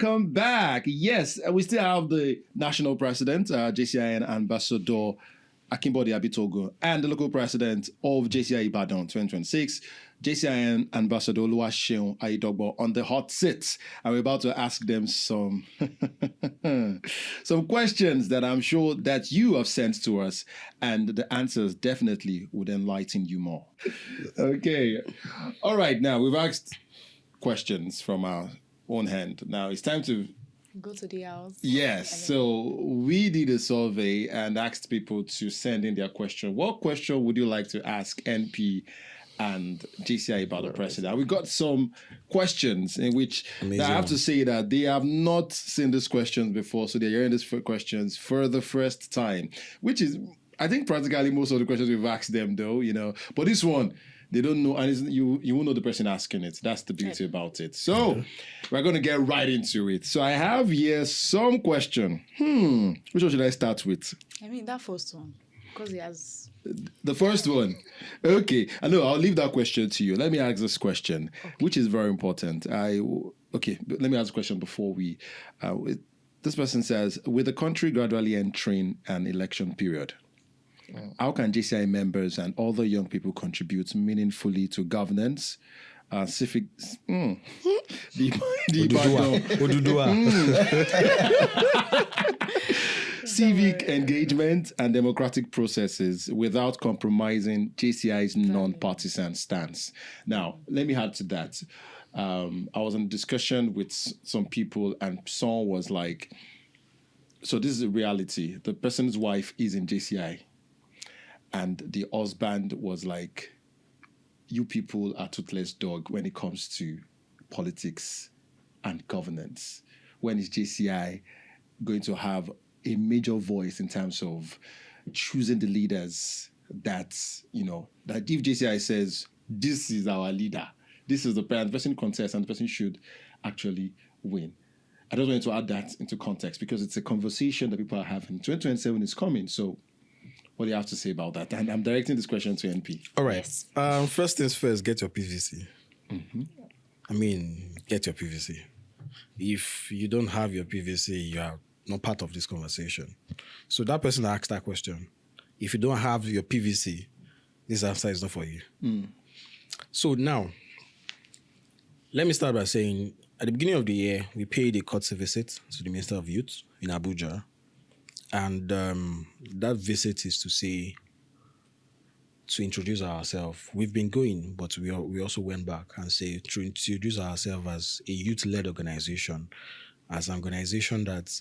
welcome back. Yes, we still have the national president, JCI Ambassador Akimbode Abitogo, and the local president of JCI Ibadan 2026, JCI Ambassador Oluwaseun Aidogbo on the hot seat. And we're about to ask them some some questions that I'm sure that you have sent to us, and the answers definitely would enlighten you more. Okay. All right, now we've asked questions from our own hand. Now it's time to go to the house. Yes. So we did a survey and asked people to send in their question. What question would you like to ask NP and JCI about the president? We got some questions in which I have to say that they have not seen these questions before, so they're hearing these questions for the first time, which is, I think, practically most of the questions we've asked them, though, but this one, they don't know, and you won't know the person asking it. That's the beauty about it. So we're going to get right into it. So I have here some question. Which one should I start with? I mean, that first one, because he has... The first one. Okay. I know, I'll leave that question to you. Let me ask this question, which is very important. Let me ask the question before we... this person says, with the country gradually entering an election period, how can JCI members and other young people contribute meaningfully to governance, civic... civic engagement and democratic processes without compromising JCI's non-partisan stance? Now, let me add to that. I was in a discussion with some people, and someone was like, so this is a reality. The person's wife is in JCI. And the husband was like, you people are toothless dog when it comes to politics and governance. When is JCI going to have a major voice in terms of choosing the leaders that if JCI says, this is our leader, this is the person contests and the person should actually win. I just wanted to add that into context because it's a conversation that people are having. 2027 is coming, so what do you have to say about that? And I'm directing this question to NP. All right. Yes. First things first, get your PVC. Get your PVC. If you don't have your PVC, you are not part of this conversation. So that person asked that question. If you don't have your PVC, this answer is not for you. So now, let me start by saying, at the beginning of the year, we paid a courtesy visit to the Minister of Youth in Abuja. And that visit is to introduce ourselves. We've been going, but we also went back and to introduce ourselves as a youth-led organization, as an organization that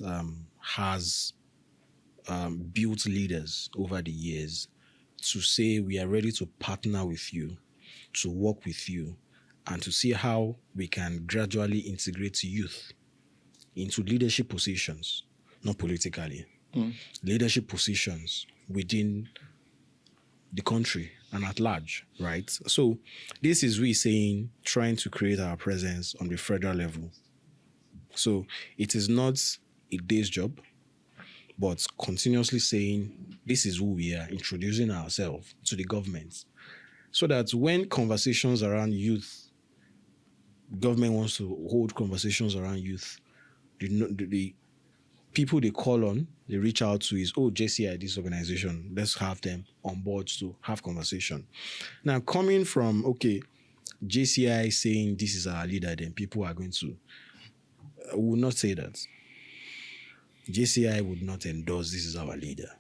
has built leaders over the years, to say we are ready to partner with you, to work with you, and to see how we can gradually integrate youth into leadership positions, not politically. Leadership positions within the country and at large, right? So this is we saying, trying to create our presence on the federal level. So it is not a day's job, but continuously saying, this is who we are, introducing ourselves to the government. So that when conversations around youth, government wants to hold conversations around youth, the people they call on, they reach out to is, JCI, this organization, let's have them on board to have conversation. Now, coming from, JCI saying this is our leader, then people are going to, will not say that. JCI would not endorse this is our leader.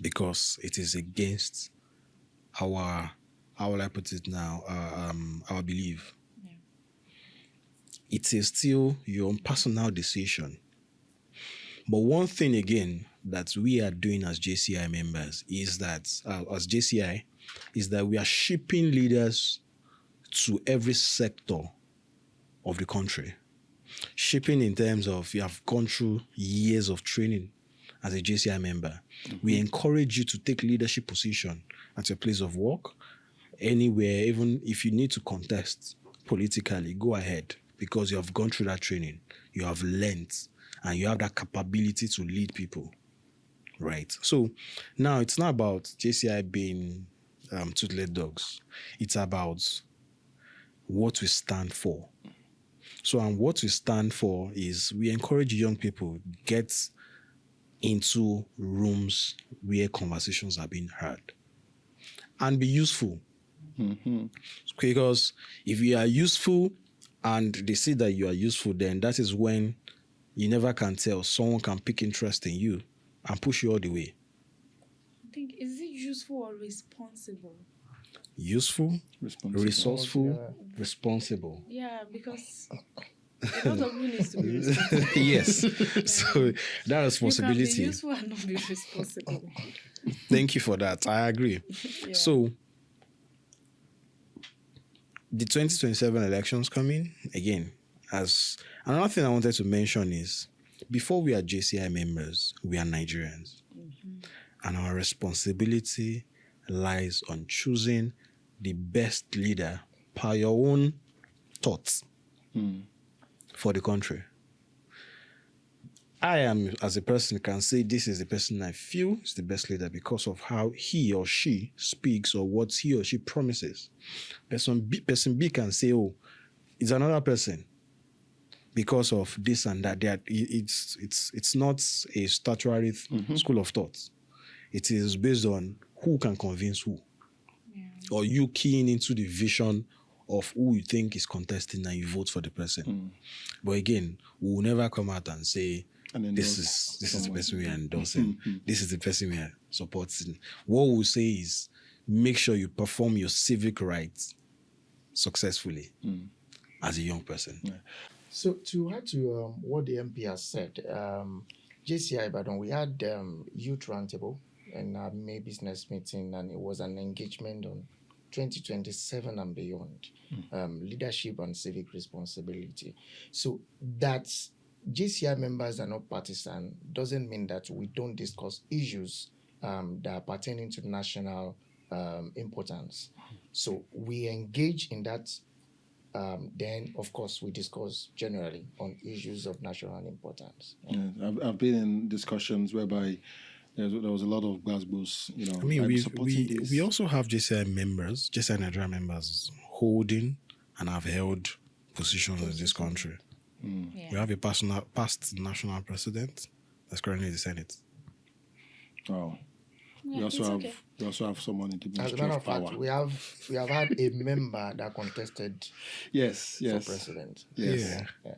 Because it is against our, how will I put it now, our belief. It is still your own personal decision. But one thing again that we are doing as JCI members is that, we are shipping leaders to every sector of the country. Shipping in terms of you have gone through years of training as a JCI member. We encourage you to take leadership position at your place of work, anywhere, even if you need to contest politically, go ahead, because you have gone through that training. You have learned and you have that capability to lead people, right? So now it's not about JCI being toothless dogs. It's about what we stand for. So, and what we stand for is we encourage young people get into rooms where conversations are being heard and be useful. Because if you are useful and they see that you are useful, then that is when you never can tell. Someone can pick interest in you and push you all the way. I think, is it useful or responsible? Useful, Responsible. resourceful, responsible. Yeah, because a lot of you needs to be responsible. Yes. So that You can responsibility. be useful and not be responsible. Thank you for that. I agree. Yeah. So the 2027 elections coming again. As another thing I wanted to mention is before we are JCI members, we are Nigerians. And our responsibility lies on choosing the best leader per your own thoughts for the country. I am, as a person, can say this is the person I feel is the best leader because of how he or she speaks or what he or she promises. Person B can say, oh, it's another person because of this and that. It's not a statutory school of thought. It is based on who can convince who. Or you keying into the vision of who you think is contesting and you vote for the person. But again, we will never come out and say, this is the person we are endorsing. This is the person we are supporting. What we'll say is make sure you perform your civic rights successfully as a young person. Yeah. So to add to what the MP has said, JCI Ibadan, we had youth roundtable and our May business meeting, and it was an engagement on 2027 and beyond, leadership and civic responsibility. So that's JCI members are not partisan doesn't mean that we don't discuss issues that are pertaining to national importance. So we engage in that. Then, of course, we discuss generally on issues of national importance. Yeah, I've been in discussions whereby there was a lot of Glasgow's, I mean, I'm supporting this. we also have JCI Nigeria members holding and have held positions in this country. Yeah. We have a past national president that's currently in the Senate. Oh. Yeah, We it's also okay. have someone in the As a Ministry matter of of fact, Power. we have had a member that contested Yes. for president. Yes. Yeah.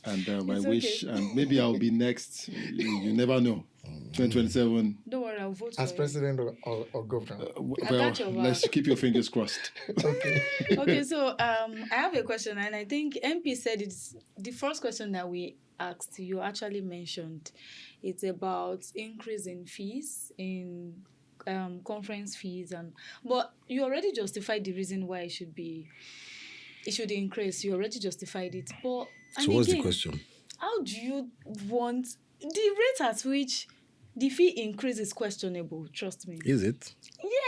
And I It's wish, okay. and maybe I'll be next. You never know. 2027. Don't worry, I'll vote As for president or governor. Well, got your let's back. keep your fingers crossed. Okay. you. Okay, so I have a question, and I think MP said it's the first question that we asked. You actually mentioned it's about increase in fees in conference fees, but you already justified the reason why it should increase. You already justified it, but So what's the question? How do you want the rate at which the fee increase is questionable? Trust me. Is it?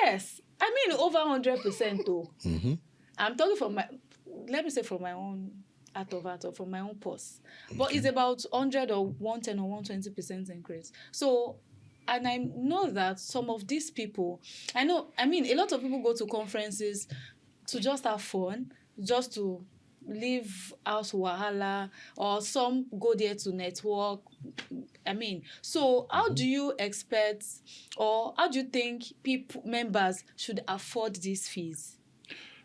Yes, I mean over 100% though. Mm-hmm. I'm talking from my own heart of heart or from my own purse. But it's about 100 or 110 or 120% increase. So, and I know that some of these people, a lot of people go to conferences to just have fun, just to leave house wahala, or some go there to network. So how do you expect, or how do you think members should afford these fees?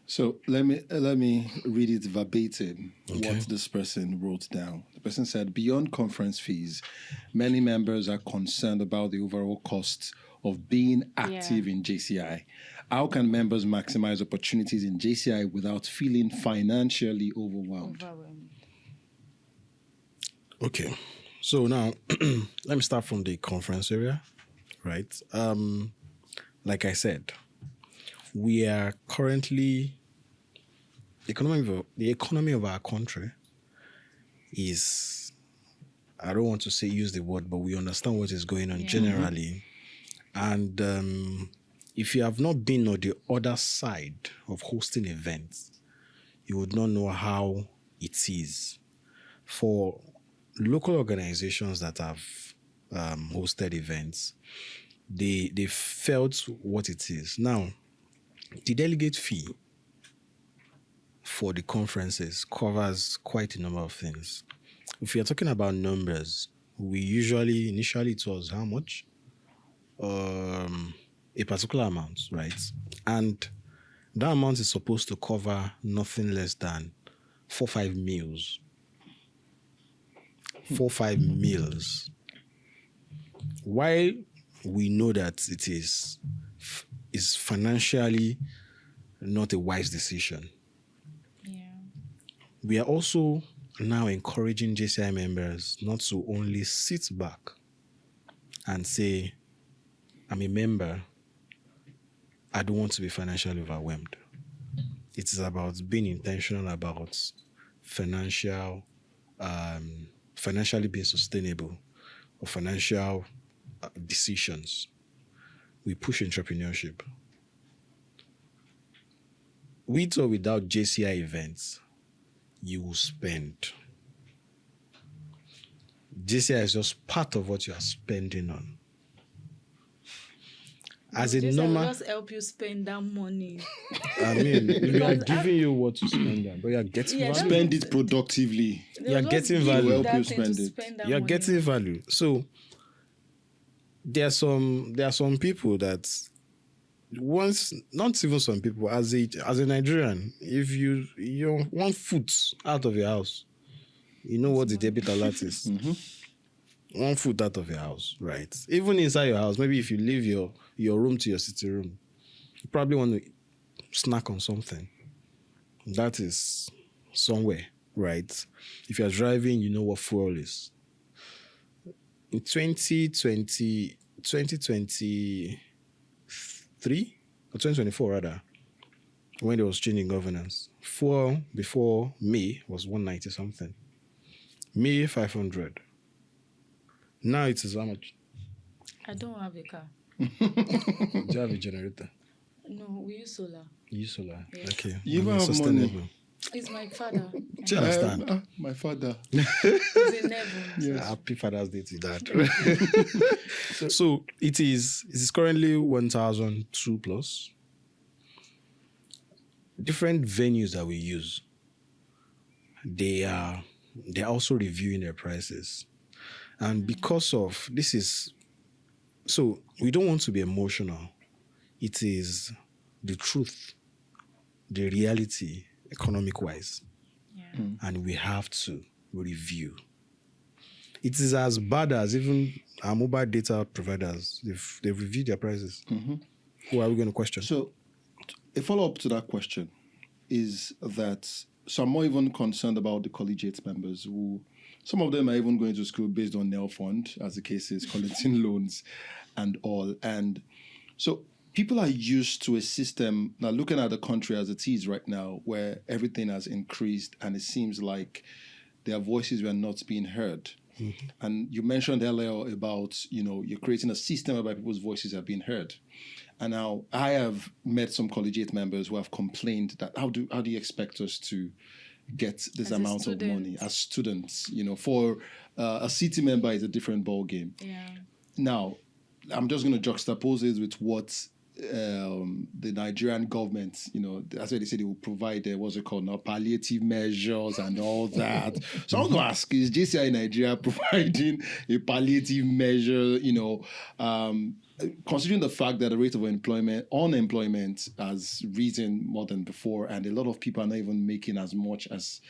So let me read it verbatim, Okay. what this person wrote down. The person said, beyond conference fees, many members are concerned about the overall cost of being active in JCI. How can members maximize opportunities in JCI without feeling financially overwhelmed? Okay. So now, let me start from the conference area, right? Like I said, we are currently the economy of our country is, I don't want to say use the word, but we understand what is going on generally. And if you have not been on the other side of hosting events, you would not know how it is. For local organizations that have hosted events, they felt what it is. Now, the delegate fee for the conferences covers quite a number of things. If you're talking about numbers, we usually, initially it was how much? A particular amount, right? And that amount is supposed to cover nothing less than 4-5 meals. 4-5 meals. While we know that it is financially not a wise decision, we are also now encouraging JCI members not to only sit back and say, I'm a member, I don't want to be financially overwhelmed. It is about being intentional about financially being sustainable or financial decisions. We push entrepreneurship. With or without JCI events, you will spend. JCI is just part of what you are spending on. As a normal, just help you spend that money. I mean, we are giving you what to spend on, but you are getting value. Spend it productively. You are getting value. Help you spend it. You are getting value. So there are some people that once, not even some people, as a Nigerian, if you want food out of your house, you know what the debit alert is. One food out of your house, right? Even inside your house, maybe if you leave your room to your sitting room, you probably want to snack on something. That is somewhere, right? If you're driving, you know what fuel is. In 2023 or 2024 rather, when there was changing governance, fuel before May was 190 something. May 500. Now it is how much? I don't have a car. Do you have a generator? No, we use solar. You use solar? Yes. Okay. You even have money. It's my father. Do you understand? My father. He's in heaven. Yes. Happy Father's Day to that. So it is currently 1,002 plus. Different venues that we use, they're also reviewing their prices. And because of this is, so we don't want to be emotional. It is the truth, the reality, economic-wise. And we have to review. It is as bad as even our mobile data providers. They've reviewed their prices. Who are we going to question? So a follow-up to that question is that I'm more even concerned about the collegiate members who, some of them are even going to school based on NEL fund, as the case is, collecting loans and all. And so people are used to a system, now looking at the country as it is right now, where everything has increased and it seems like their voices were not being heard. And you mentioned earlier about, you're creating a system whereby people's voices are being heard. And now I have met some collegiate members who have complained that how do you expect us to get this amount of money as students? For a city member, it's a different ball game. Yeah. Now, I'm just going to juxtapose it with what the Nigerian government, that's why they say they will provide what's it called now, palliative measures and all that. So I want to ask, is JCI Nigeria providing a palliative measure, considering the fact that the rate of unemployment has risen more than before, and a lot of people are not even making as much as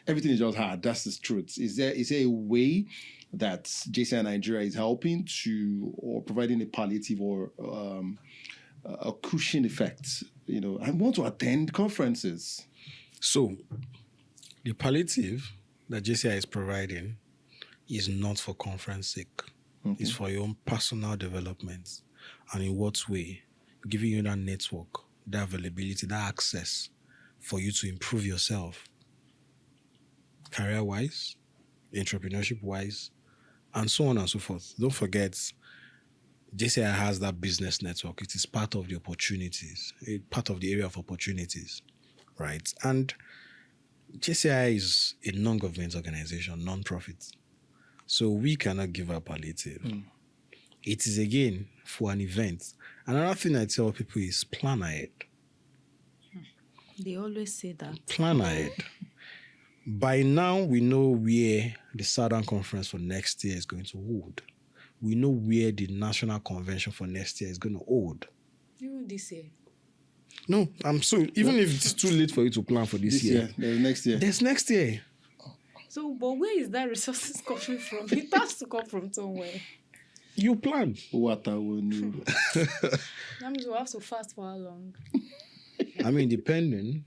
everything is just hard. That's the truth. Is there a way that JCI Nigeria is helping to, or providing a palliative or a cushion effect? I want to attend conferences. So the palliative that JCI is providing is not for conference sake. It's for your own personal development. And in what way? Giving you that network, that availability, that access for you to improve yourself career-wise, entrepreneurship-wise, and so on and so forth. Don't forget, JCI has that business network. It is part of the opportunities, part of the area of opportunities, right? And JCI is a non-government organization, non-profit. So we cannot give a palliative. It is, again, for an event. Another thing I tell people is plan ahead. They always say that. Plan ahead. By now, we know where the Southern Conference for next year is going to hold. We know where the National Convention for next year is going to hold. Even this year. No, even if it's too late for you to plan for this year, there's next year. there's next year. So, but where is that resources coming from? It has to come from somewhere. You plan. What I will know. That means we'll have to fast for how long? I mean, depending.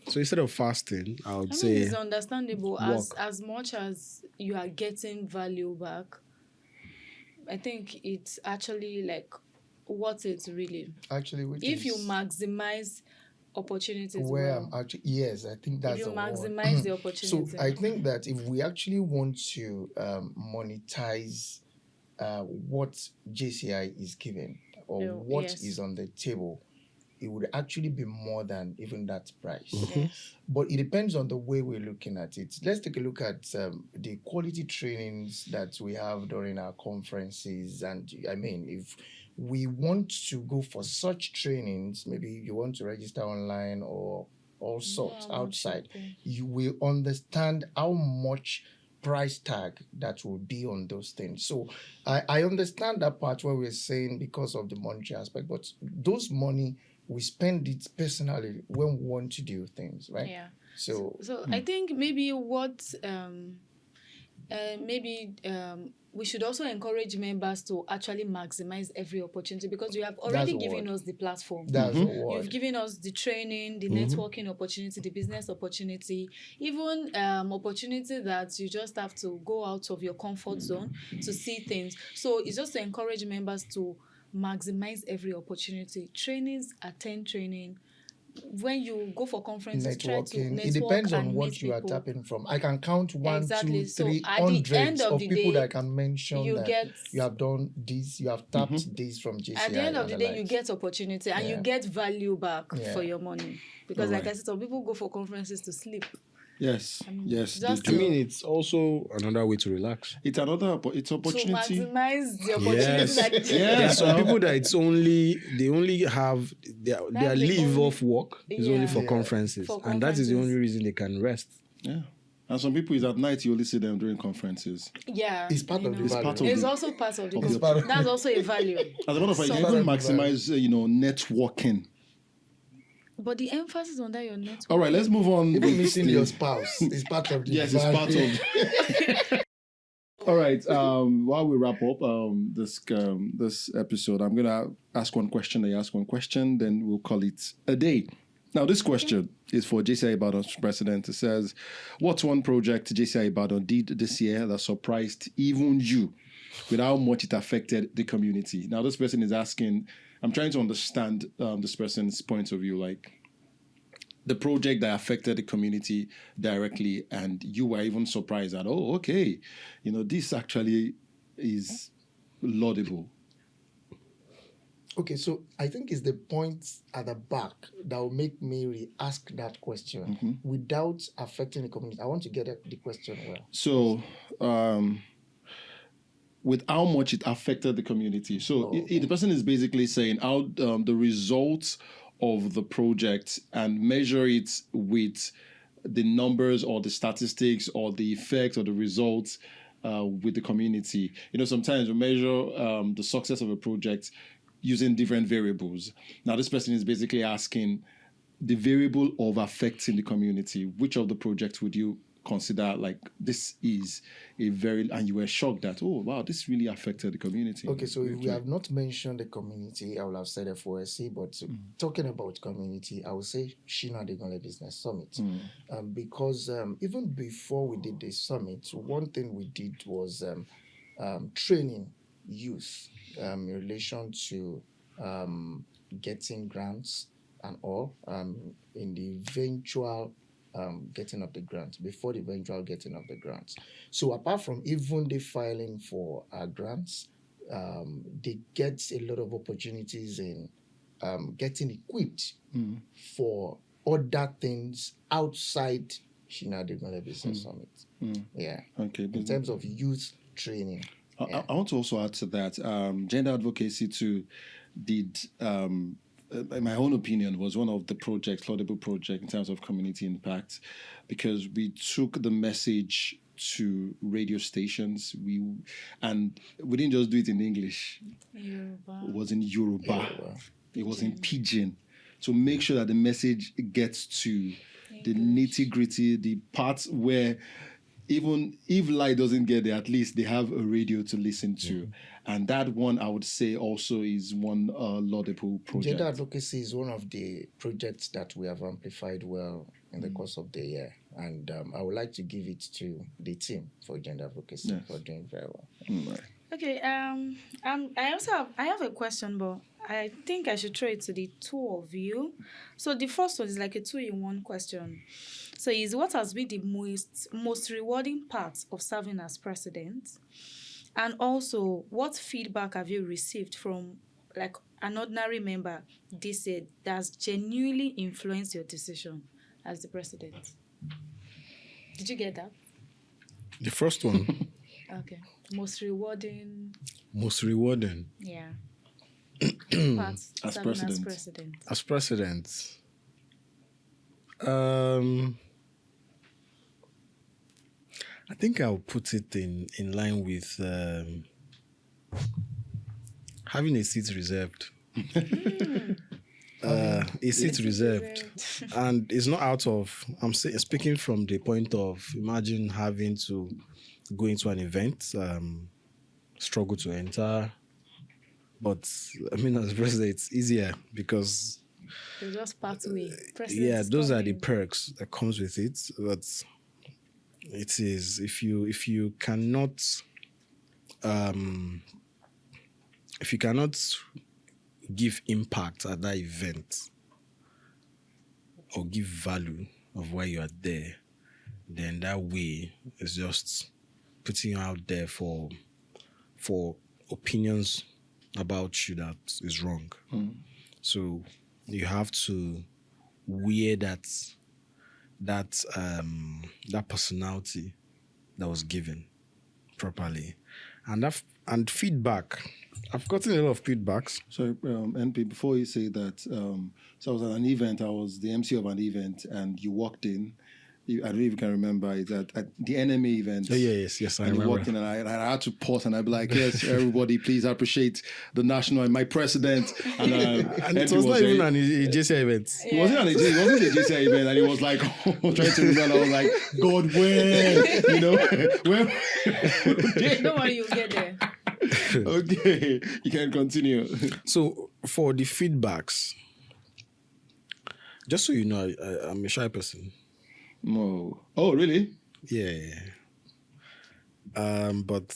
So instead of fasting, I would I mean, say it's understandable as walk. as much as you are getting value back. I think it's actually like what it's really. Actually, which If you is maximize opportunities, where well, I'm actually, yes, I think that's if you the word. maximize the So opportunity, I think that if we actually want to monetize what JCI is giving or Yeah, what yes. is on the table, it would actually be more than even that price. yes. But it depends on the way we're looking at it. Let's take a look at the quality trainings that we have during our conferences. And I mean, if we want to go for such trainings, maybe you want to register online or all sorts how much you outside, pay. you will understand how much price tag that will be on those things. So I understand that part where we're saying because of the monetary aspect, but those money, we spend it personally when we want to do things, right? Yeah. So So I think maybe what we should also encourage members to actually maximize every opportunity because you have already the given word. us the platform. that's the You've word. given us the training, the networking opportunity, the business opportunity, even opportunity that you just have to go out of your comfort zone to see things. So it's just to encourage members to maximize every opportunity. Trainings, attend training. When you go for conferences, try to Networking. network It depends on and what meet you are people. tapping from. I can count one, Exactly. two, So three at the end hundreds of of the people day, that I can mention you that get you have done this, you have tapped this from JCI. at the end of and the the day, you likes. get opportunity and you Yeah. get value back Yeah. for your money. Because, like I Alright. said, some people go for conferences to sleep. Yes, yes. they just do. I mean, it's also another way to relax. It's it's To opportunity. maximize the opportunity Yes. that Yeah. There are some people that they only have their That's the leave only- off work is only for Yeah. conferences. For And that is the conferences. only reason they can rest. Yeah. And some people is at night you only see them during conferences. Yeah, It's part you of the know. It's value. part of It's the- also part of the It's part of- That's also a value. As a matter of fact, you So- can even Part of the maximize, networking. But the emphasis on that your network. All right, let's move on. Even with missing the- your spouse is part of the Yes, it's part of. All right. While we wrap up this episode, I'm gonna ask one question. You ask one question, then we'll call it a day. Now, this question is for JCI Ibadan's president. It says, "What's one project JCI Ibadan did this year that surprised even you, with how much it affected the community?" Now, this person is asking. I'm trying to understand this person's point of view, like the project that affected the community directly, and you were even surprised that, oh, okay, this actually is laudable. Okay, so I think it's the point at the back that will make me re-ask that question without affecting the community. I want to get the question well. So, with how much it affected the community. So the person is basically saying how the results of the project and measure it with the numbers or the statistics or the effect or the results with the community. Sometimes we measure the success of a project using different variables. Now, this person is basically asking the variable of affecting the community. Which of the projects would you consider like this is a very, and you were shocked that, oh, wow, this really affected the community? Okay, so if we have not mentioned the community, I will have said FOSC, but talking about community, I will say Shina Adegunle Business Summit. Because even before we did this summit, one thing we did was training youth in relation to getting grants and all in the eventual getting of the grant, before the eventual getting of the grants. So apart from even the filing for grants, they get a lot of opportunities in getting equipped for other things outside Shina Adegunle Business Summit. Yeah. Okay. In terms of youth training. I want to also add to that, gender advocacy too did in my own opinion, was one of the laudable projects in terms of community impact, because we took the message to radio stations. We didn't just do it in English. Yoruba. It was in Yoruba. It was in Pidgin. So make sure that the message gets to the nitty-gritty, the parts where even if light doesn't get there, at least they have a radio to listen to. And that one, I would say, also is one laudable project. Gender advocacy is one of the projects that we have amplified well in the course of the year. And I would like to give it to the team for gender advocacy for doing very well. Right. Okay. I have a question, but I think I should throw it to the two of you. So the first one is like a 2-in-1 question. So what has been the most rewarding part of serving as president? And also, what feedback have you received from like an ordinary member this year that's genuinely influenced your decision as the president? Did you get that? The first one. Okay. Most rewarding. Most rewarding. Yeah. Part As serving president. As president. As president. I think I'll put it in line with having a seat reserved. A seat reserved. And it's not out of, speaking from the point of, imagine having to go into an event, struggle to enter. But, I mean, as president, it's easier because... You just pathway. Yeah, those are the perks that comes with it. But it is, if you cannot give impact at that event or give value of why you are there, then that way is just putting you out there for opinions about you that is wrong. So you have to wear that personality that was given properly, and feedback. I've gotten a lot of feedbacks. So, NP, before you say that, so I was at an event, I was the MC of an event, and you walked in. I don't know if you can remember, it's at the NMA event. Oh, yes, I and remember. you walked in, and I had to pause, and I'd be like, yes, everybody, please appreciate the national and my president. And it was not even an JCI event. It wasn't a JCI event, and he was like, trying to remember, I was like, God, where? You know, where? Don't worry, you'll get there. Okay, you can continue. So for the feedbacks, just so you know, I'm a shy person. No. Oh, really? Yeah. But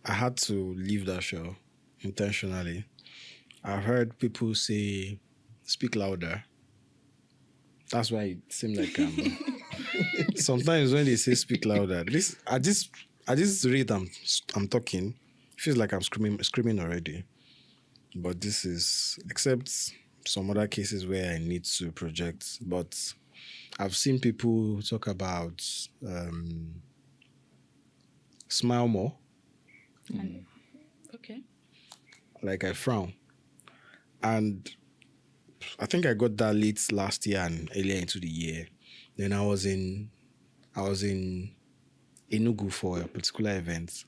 I had to leave that show intentionally. I've heard people say, "Speak louder." That's why it seemed like sometimes when they say "speak louder," at this rate I'm talking, it feels like I'm screaming already. But this is, except some other cases where I need to project. But I've seen people talk about smile more. Okay. Like I frown. And I think I got that late last year and earlier into the year. Then I was in Enugu for a particular event.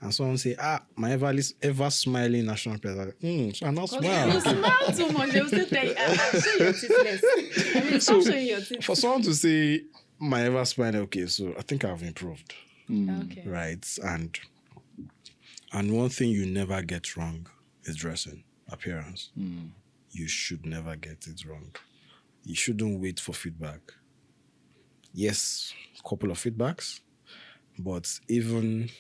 And someone say, my ever smiling national president. So I'm not smile. You smile too much, they'll still tell you, show your teeth less. I mean, stop showing your teeth. For someone to say, my ever smiling, okay, so I think I've improved. Okay. Right? And one thing you never get wrong is dressing, appearance. You should never get it wrong. You shouldn't wait for feedback. Yes, a couple of feedbacks, but even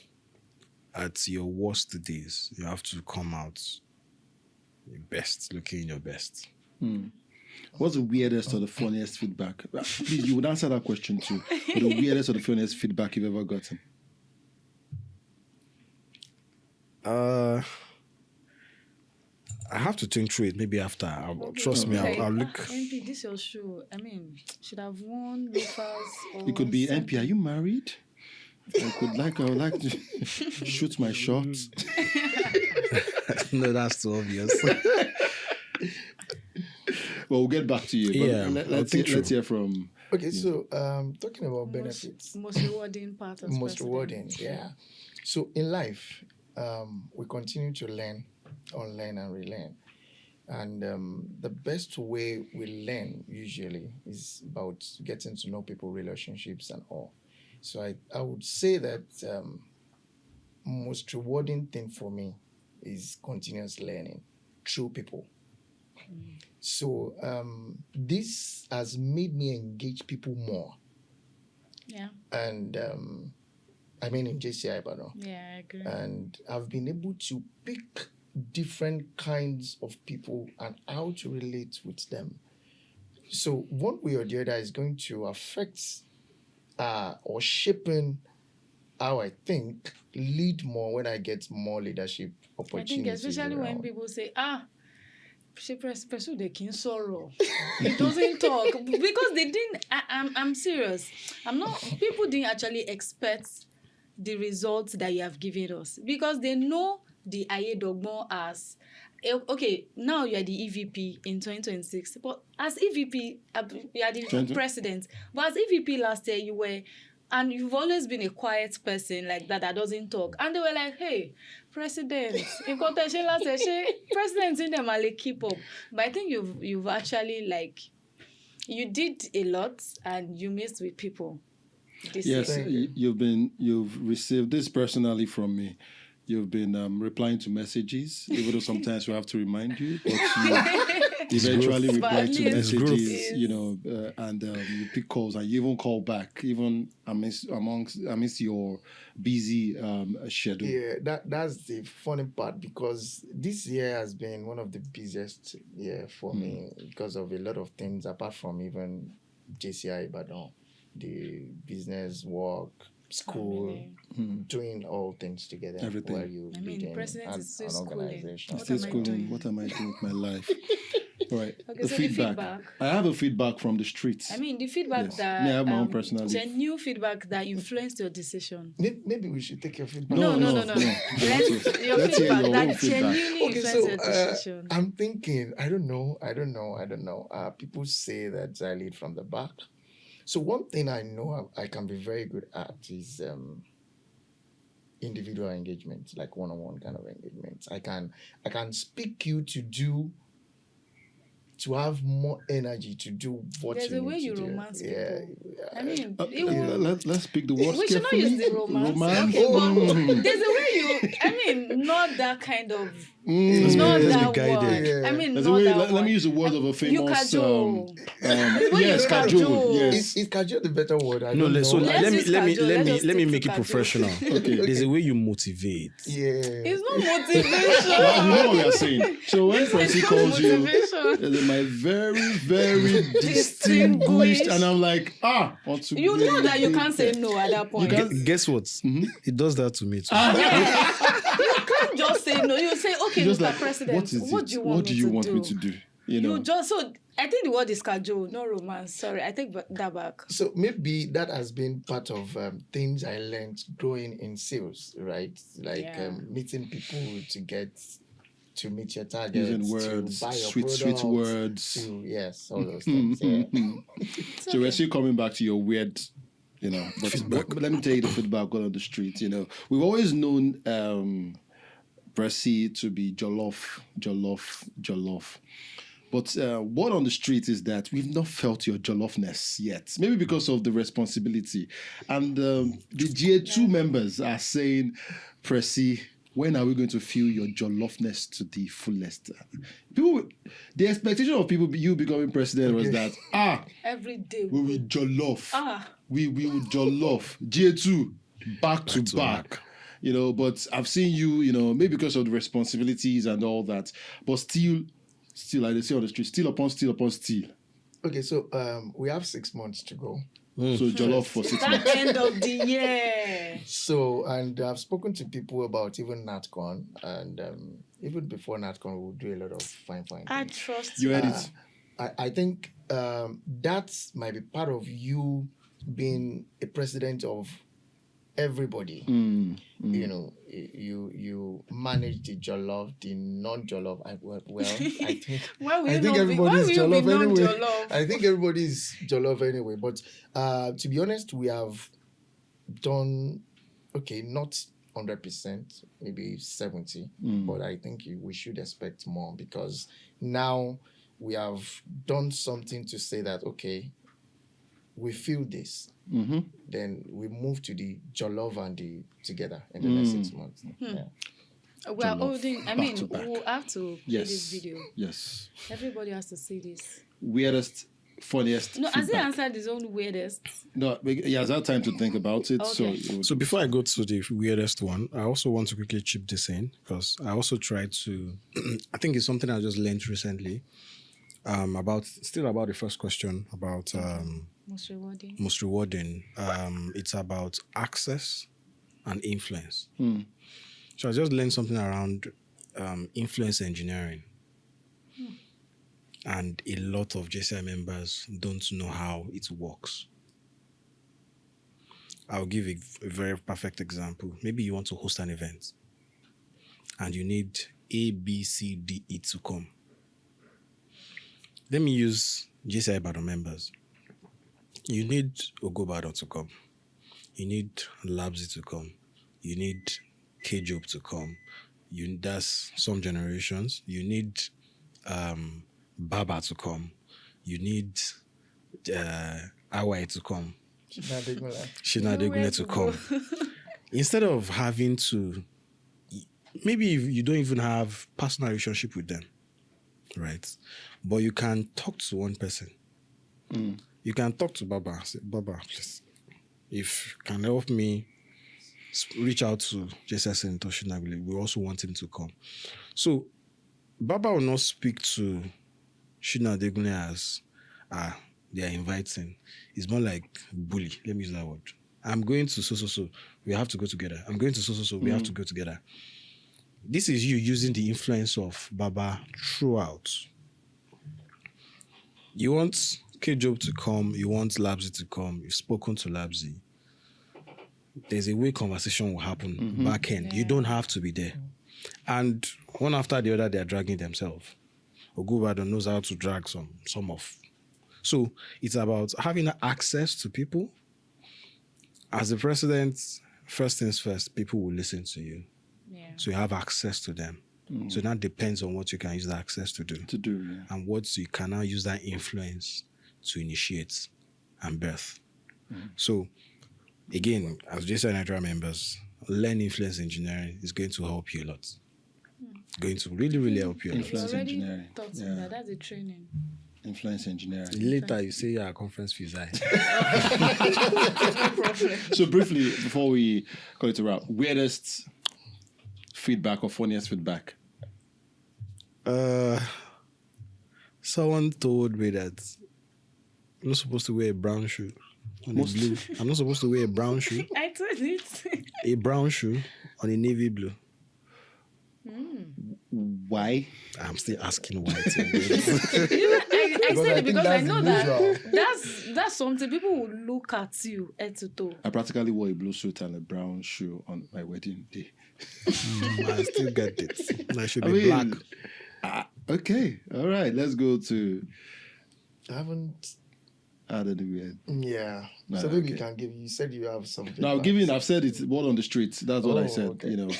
at your worst days, you have to come out your best, looking your best. What's the weirdest or the funniest feedback? Please, you would answer that question too. The weirdest or the funniest feedback you've ever gotten? I have to think through it. Maybe after. Trust me, I'll look. NP, this your show. I mean, should have worn loafers. Or It could be, something. NP, are you married? I would like to shoot my shot. No, that's too obvious. Well, we'll get back to you. But Yeah, let's hear from. Okay, so talking about benefits, Most rewarding part of most president. rewarding, yeah. So in life, we continue to learn, unlearn, and relearn. And the best way we learn usually is about getting to know people, relationships, and all. So I would say that most rewarding thing for me is continuous learning through people. So this has made me engage people more. Yeah. And I mean in JCI Ibadan. Yeah, I agree. And I've been able to pick different kinds of people and how to relate with them. So one way or the other is going to affect or shaping how I think, lead more when I get more leadership I opportunities. think especially when around. people say, she pursue the king sorrow. He doesn't talk because they didn't. I'm serious. I'm not. People didn't actually expect the results that you have given us because they know the Ayedogmo as okay. Now you are the EVP in 2026, but as EVP, you are the president. But as EVP last year, you were. And you've always been a quiet person like that doesn't talk. And they were like, hey, president, president in them will keep up. But I think you've actually you did a lot and you missed with people. Yes, you've received this personally from me. You've been replying to messages, even though sometimes we have to remind you, but you eventually reply to messages, and you pick calls and you even call back, even amidst your busy schedule. Yeah, that's the funny part because this year has been one of the busiest year for me because of a lot of things apart from even JCI Ibadan, the business work, school, doing all things together. Everything. While you president is still organization. Still schooling. What am I doing with my life? All right. Okay, the so feedback. I have a feedback from the streets. I mean, the feedback that I have my own personality. Genuine feedback that influenced your decision. Maybe we should take your feedback. No. Your feedback that genuinely influenced your decision. I'm thinking, I don't know. People say that I lead from the back. So one thing I know I can be very good at is individual engagement, like one-on-one kind of engagement. I can speak you to have more energy to do what There's you a way need you to do. romance people. Yeah. I mean, let's speak the words we should not use the romance. Okay, but there's a way not that kind of, not that word. Yeah. I mean, there's not a way, that let word. me use the word of a famous. Yes, cajole. Yes. Is cajole the better word? I No, don't know. so Let's let use me cajole. let me Let's make stick it to professional. Okay. There's a way you motivate. Yeah. It's not motivation. You know what we are saying. So when Percy It's calls you, motivation. my very, very distinguished, and I'm like, You know that you can't say no at that point. Guess what? It does that to me too. You can't just say no. You say, okay, just Mr. like, President, what do you want me to do? You just, so I think the word is cajole, no romance. Sorry, I take that back. So maybe that has been part of things I learned growing in sales, right? Like meeting people to meet your targets, using words, to buy your sweet products, words. yes, all those things. Yeah. So we're still coming back to your weird, but let me tell you the feedback on the street. We've always known Percy to be jollof. But what on the street is that we've not felt your jollofness yet. Maybe because of the responsibility. And the GA2 members are saying, Percy, when are we going to feel your jollofness to the fullest? The expectation of you becoming president was that, every day we will jollof. We will jollof. GA2, back to back. But I've seen you, maybe because of the responsibilities and all that, but still, like they say on the street, still upon still. Okay, so we have 6 months to go. So jollof for 6 months. That end of the year. So, and I've spoken to people about even NatCon, and even before NatCon, we'll do a lot of fine I things. trust you. Heard it. I think that might be part of you being a president of everybody. You know, you manage the jollof, the non-jollof. I think Why will I you think not be? Why everybody's will you be jollof anyway. non-jollof? I think everybody's jollof anyway. But to be honest, we have done okay, not 100%, maybe 70, but I think we should expect more because now we have done something to say that okay, we feel this. Then we move to the jollof and the together in the next 6 months. Yeah. We are Jollof, holding. I back mean, to back. we'll have to play this video. Yes. Everybody has to see this. Weirdest, funniest. No, has he feedback. answered his own weirdest? No, he has had time to think about it. Okay. So before I go to the weirdest one, I also want to quickly chip this in because I also tried to. I think it's something I just learned recently. About the first question about Most rewarding. most rewarding. It's about access and influence. So I just learned something around influence engineering. And a lot of JCI members don't know how it works. I'll give a very perfect example. Maybe you want to host an event and you need A, B, C, D, E to come. Let me use JCI Ibadan members. You need Ogobado to come. You need Labzi to come. You need K-Job to come. That's some generations. You need Baba to come. You need Awai to come. Shina Degunle to come. Instead of having to, maybe you don't even have personal relationship with them, right? But you can talk to one person. You can talk to Baba. Say, Baba, please, if you can help me reach out to JCI Senator Shina Degunle, we also want him to come. So Baba will not speak to Shina Degunle as they are inviting. It's more like bully. Let me use that word. I'm going to so. We have to go together. I'm going to so. We have to go together. This is you using the influence of Baba throughout. You want K-Job to come. You want Labzi to come. You've spoken to Labzi. There's a way conversation will happen back end. Yeah. You don't have to be there. And one after the other, they are dragging themselves. Ogubado knows how to drag some off. So it's about having access to people. As the president, first things first, people will listen to you. Yeah. So you have access to them. So that depends on what you can use that access to do. And what you can now use that influence to initiate and birth. So again, as JCI Nigeria members, learn influence engineering is going to help you a lot. Going to really, really help you a lot. Influence engineering. That's a training. Influence engineering. Later, you say your conference fees high. So briefly, before we call it a wrap, weirdest feedback or funniest feedback? Someone told me that I'm not supposed to wear a brown shoe on a blue. I'm not supposed to wear a brown shoe. I told it. A brown shoe on a navy blue. Why? I'm still asking why. I said it because I know that's something people will look at you head to toe. I practically wore a blue suit and a brown shoe on my wedding day. I still get it. I should be black. Okay, all right. Let's go to. I haven't. Yeah. No, so maybe you can give. You said you have something. No, I've said it's word on the streets. That's what I said. Okay. You know.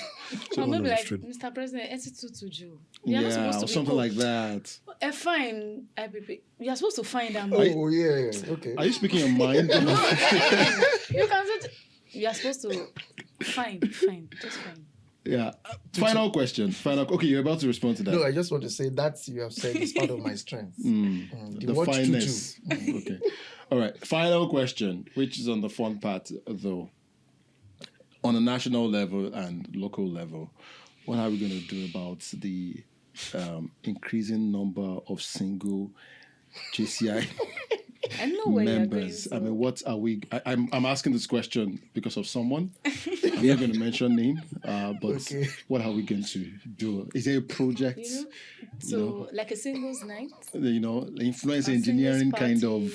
So maybe like Mr. President, attitude to you. Yeah, or something like that. Fine, IPP. You're supposed to find them. Oh yeah. Okay. Are you speaking your mind? You can say you're supposed to fine, just fine. Yeah. Final question. Okay, you're about to respond to that. No, I just want to say that you have said is part of my strength. The fineness. Okay. All right. Final question, which is on the fun part, though. On a national level and local level, what are we going to do about the increasing number of single JCI I know where members? You're going, so. I mean, what are we? I'm asking this question because of someone. I'm not going to mention name, but what are we going to do? Is there a project? Like a singles night? Influence engineering kind of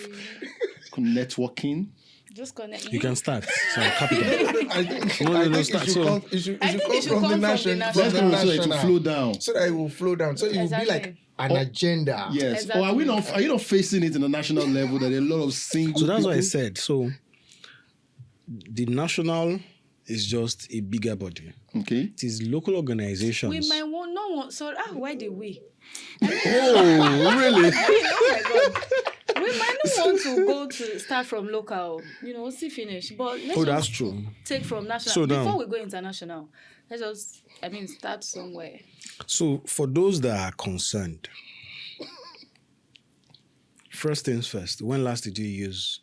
networking. Just connect. You can start. So capital. I think No, it start. should So- come. It should I think come it should from come the from the national. national. So it will flow down. So that it will flow down. So it will be like Exactly. an agenda. Yes. Exactly. Or are you not facing it in the national level that a lot of single So that's people? what I said. So the national is just a bigger body. Okay. It is local organizations. We might want no one. Sorry. Why did we? Oh, really? Oh my God. We might not want to go to start from local, see finish. But let's That's just true. take from national. So now- Before we go international, let's just, start somewhere. So for those that are concerned, first things first, when last did you use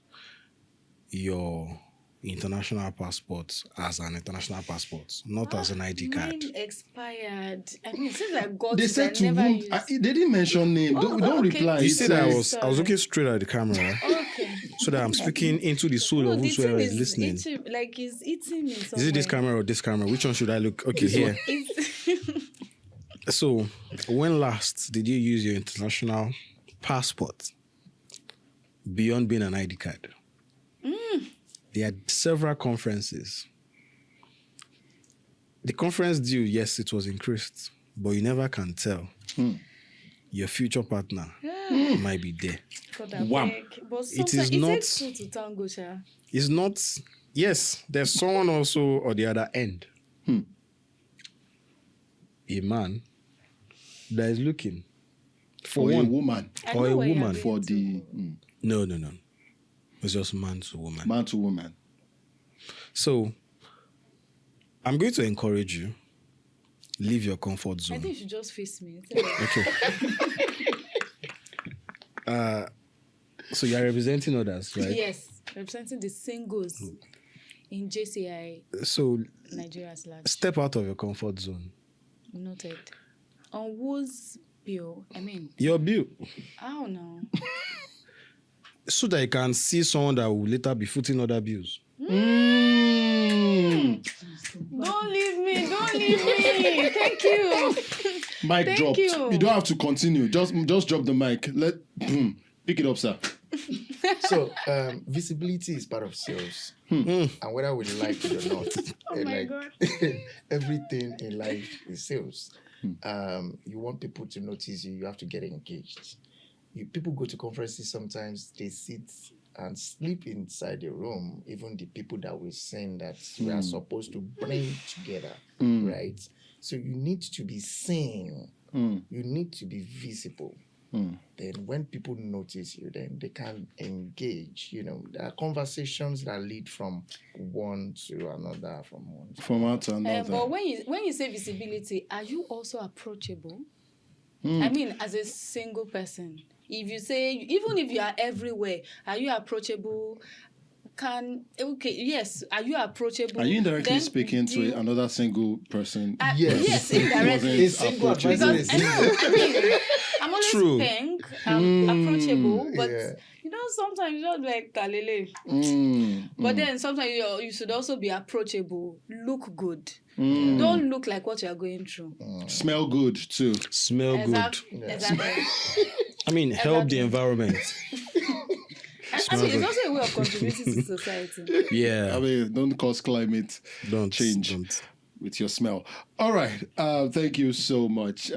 your international passport as an international passport, not as an ID card? Mine expired. Since I got They it, said I to never who? used. They didn't mention name. Don't okay. reply. You It see that I says- was looking straight at the camera Okay. so that I'm speaking into the soul of the whosoever thing is listening. It's eating me somewhere. Is it this camera or this camera? Which one should I look? Okay, here. So, when last did you use your international passport beyond being an ID card? There are several conferences. The conference due, yes, it was increased, but you never can tell. Your future partner might be there. God, I Wham. beg. But It sometimes is it not- takes two to tango, Sha. It's not, yes, there's someone also on the other end. A man that is looking for For a one. woman. I Or know a where you're woman going For to. the No. It's just man to woman. man to woman. So, I'm going to encourage you, leave your comfort I zone. think you should just face me. Okay. So you're representing others, right? Yes, representing the singles in JCI So Nigeria / step out of your comfort zone. noted. On whose bill? Your bill. I don't know. So that you can see someone that will later be footing other bills. Don't leave me. Thank you. Mic Thank dropped. you. You don't have to continue. Just drop the mic. Pick it up, sir. So visibility is part of sales, and whether we like it or not, my God. everything in life is sales. You want people to notice you. You have to get engaged. People go to conferences sometimes. They sit and sleep inside the room. Even the people that we send that we are supposed to bring together, right? So you need to be seen. You need to be visible. Then when people notice you, then they can engage. There are conversations that lead from one to another, from one to From one to another. But when you say visibility, are you also approachable? As a single person, if you say, even if you are everywhere, are you approachable? Yes, are you approachable? Are you indirectly Then speaking do to another single person? Yes. Yes, indirectly. A single advisor Because is I'm always True. think I'm approachable, but Yeah. sometimes you're like kalele. But then sometimes you should also be approachable. Look good. Don't look like what you are going through. Smell good too. Smell good. Exactly. Help the environment. It's also a way of contributing to society. Yeah. Don't cause climate Don't change don't. with your smell. All right. Thank you so much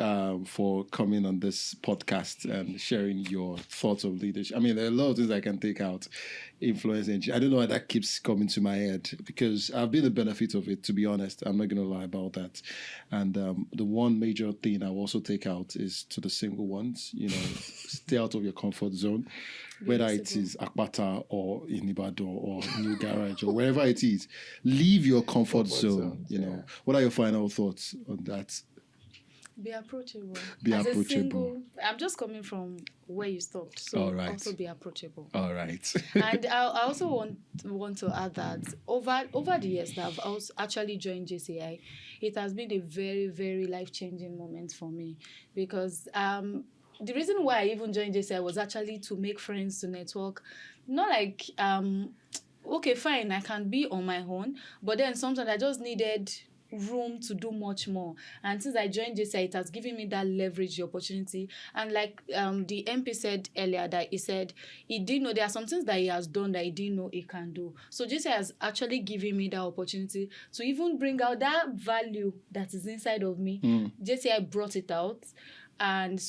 for coming on this podcast and sharing your thoughts of leadership. There are a lot of things I can take out. Influence engine. I don't know why that keeps coming to my head because I've been the benefit of it, to be honest. I'm not going to lie about that. And the one major thing I also take out is to the single ones, stay out of your comfort zone. Whether it is Akbata or in Ibadan or New Garage or wherever it is, leave your comfort zone. What are your final thoughts on that? Be approachable. Be As approachable. A single, I'm just coming from where you stopped, so All right. also be approachable. All right. And I also want to add that over the years that I've also actually joined JCI, it has been a very, very life-changing moment for me because the reason why I even joined JCI was actually to make friends, to network. Not like, okay, fine, I can be on my own, but then sometimes I just needed room to do much more. And since I joined JCI, it has given me that leverage, the opportunity. And like the MP said earlier, that he said he didn't know there are some things that he has done that he didn't know he can do. So JCI has actually given me that opportunity to even bring out that value that is inside of me. JCI brought it out. And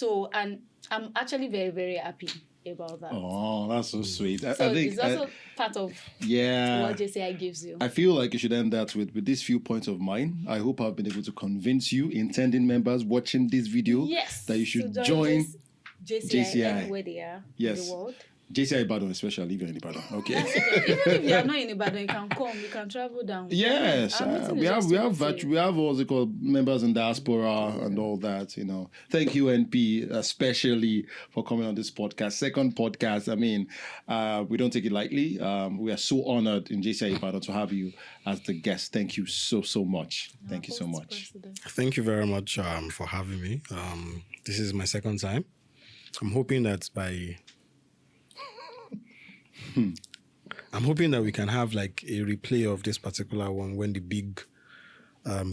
I'm actually very, very happy about that. Oh, that's so sweet. I So think it's also part of what JCI gives you. I feel like you should end that with these few points of mine. I hope I've been able to convince you, intending members watching this video, that you should join JCI anywhere they are in the world. JCI Ibadan, especially if you're in Ibadan. Okay. Even if you are not in Ibadan, you can come. You can travel down. Yes, we have what's it called, members in diaspora and all that. Thank you, NP, especially for coming on this podcast. Second podcast. I mean, we don't take it lightly. We are so honored in JCI Ibadan to have you as the guest. Thank you so much. Thank you so much. Thank you very much for having me. This is my second time. I'm hoping that I'm hoping that we can have like a replay of this particular one when the big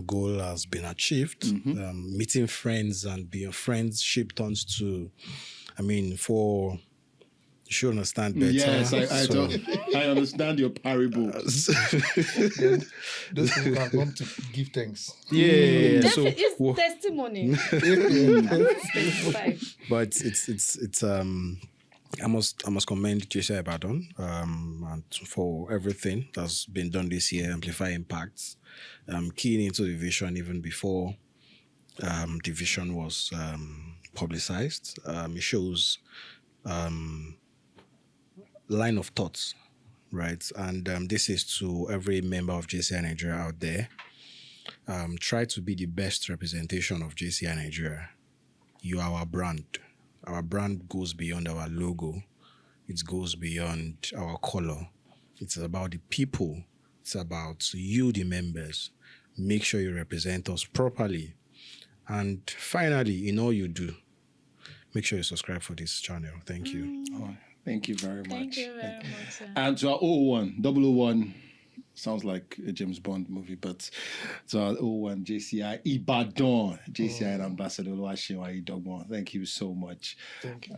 goal has been achieved. Meeting friends and being friendship turns to, for you should understand better. Yes, I understand your parable. Those people can come to give thanks. Yeah. So it's testimony. But it's I must commend JCI Ibadan and for everything that's been done this year, amplify impacts, keying into the vision even before the vision was publicized. It shows line of thoughts, right? And this is to every member of JCI Nigeria out there. Try to be the best representation of JCI Nigeria. You are our brand. Our brand goes beyond our logo. It goes beyond our color. It's about the people. It's about you, the members. Make sure you represent us properly. And finally, in all you do, make sure you subscribe for this channel. Thank you. Thank you very much. Thank you very much, sir. And to our 001, sounds like a James Bond movie, but to our 001 JCI Ibadan, JCI and Ambassador Oluwaseun Aiyedogbo, thank you so much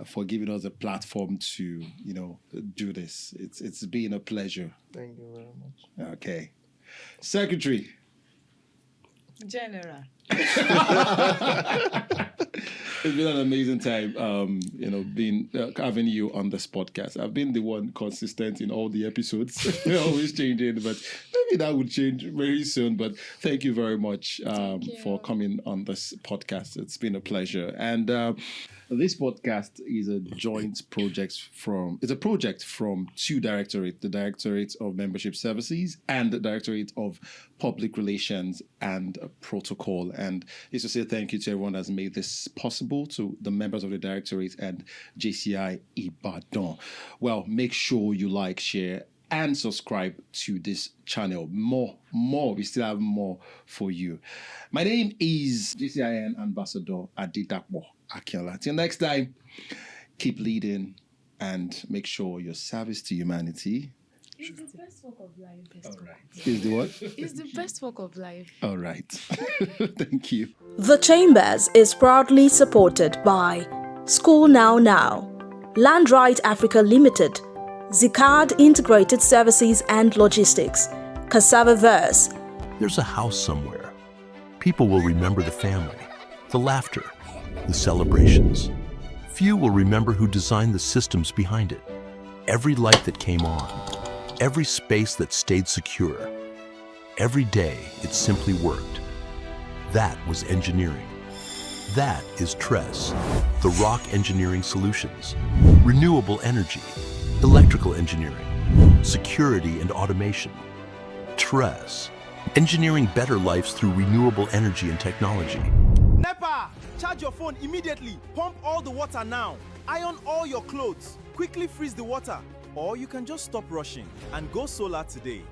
for giving us a platform to, do this. It's been a pleasure. Thank you very much. Okay. Secretary. General. It's been an amazing time, having you on this podcast. I've been the one consistent in all the episodes. We're always changing, but maybe that will change very soon. But thank you very much for coming on this podcast. It's been a pleasure. And this podcast is a joint project from two directorates, the Directorate of Membership Services and the Directorate of Public Relations and Protocol. And it's to say thank you to everyone that's made this possible, to the members of the Directorate and JCI Ibadan. Well, make sure you like, share, and subscribe to this channel. More. We still have more for you. My name is JCIN Ambassador Adedapo Akinola. Till next time, keep leading and make sure your service to humanity It's the best work of life. All right. Is the what? It's the best work of life. All right. Thank you. The Chamberz is proudly supported by School Now, Landride Africa Limited, Zicard Integrated Services and Logistics, Cassavaverse. There's a house somewhere. People will remember the family, the laughter, the celebrations. Few will remember who designed the systems behind it. Every light that came on, every space that stayed secure. Every day it simply worked. That was engineering. That is TRES, the Rock Engineering Solutions. Renewable energy, electrical engineering, security and automation. TRES, engineering better lives through renewable energy and technology. NEPA! Charge your phone immediately. Pump all the water now. Iron all your clothes. Quickly freeze the water. Or you can just stop rushing and go solar today.